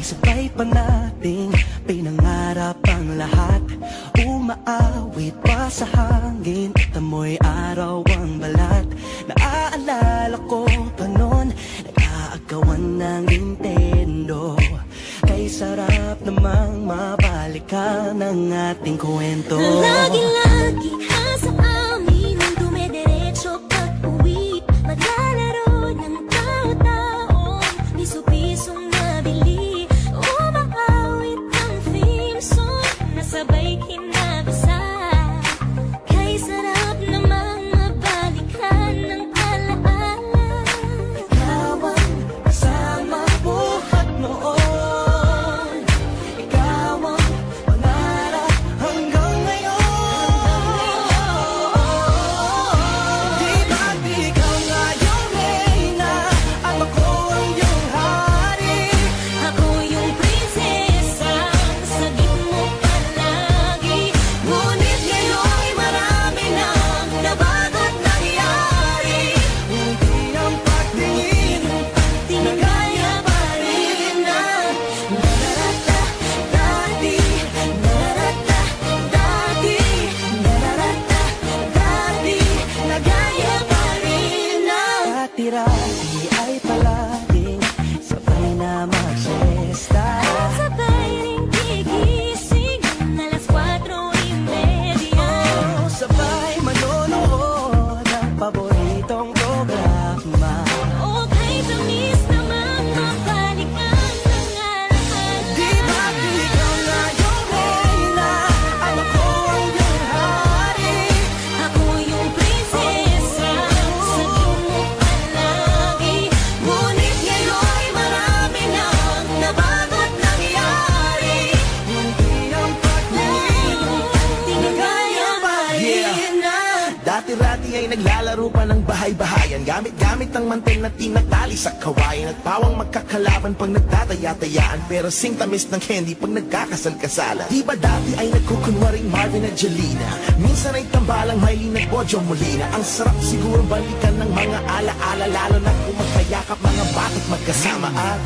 sabay pa nating pinangarap ang lahat. Umaawit pa sa hangin at amoy araw ang balat. Naaalala ko pa noon, nag-aagawan ng Nintendo. Kay sarap namang mabalikan ang ating kwento. Lagi-lagi sa amin ang dumidiretso pag-uwi. Maglalaro ng tao-taong piso-pisong nabili. Umaawit ang theme song na sabay kinabasa. Kay sarap namang mabalikan ng alaala. Ikaw ang kasama buhat noon. Ikaw ang pangarap hanggang ngayon. Di ba't ikaw nga yung reyna at ako ang iyong hari? Ako yung prinsesa, kasabit mo palagi. Ngunit ngayon'y marami nang nabago't nangyari. Hindi ang pagtingin na gaya pa rin na nararata dati, nararata dati, nararata dati, na gaya pa rin na dati-rati ay palaging sabay na mag-siesta. Sabay ring gigising alas 4:30. Sabay manonood ng paboritong programa. Okay, tamis naman mabalikan ng alaala. Di ba't ikaw nga yung reyna at ako ang iyong hari? Ako yung prinsesa, kasabit mo palagi. Ngunit ngayon'y marami nang nabago't nangyari. Hindi ang pagtingin na gaya pa rin na. Dati-rati ay naglalaro pa ng bahay-bahayan, gamit-gamit ang mantel na tinatali sa kawayan. At pawang magkakalaban pag nagtataya-tayaan, pero singtamis ng candy pag nagkakasal-kasalan. Di ba dati ay nagkukunwaring Marvin at Jelena? Minsan ay tambalang Maylene at Bojo Molina. Ang sarap siguro balikan ng mga alaala, lalo na kung magkayakap mga bata't magkasama at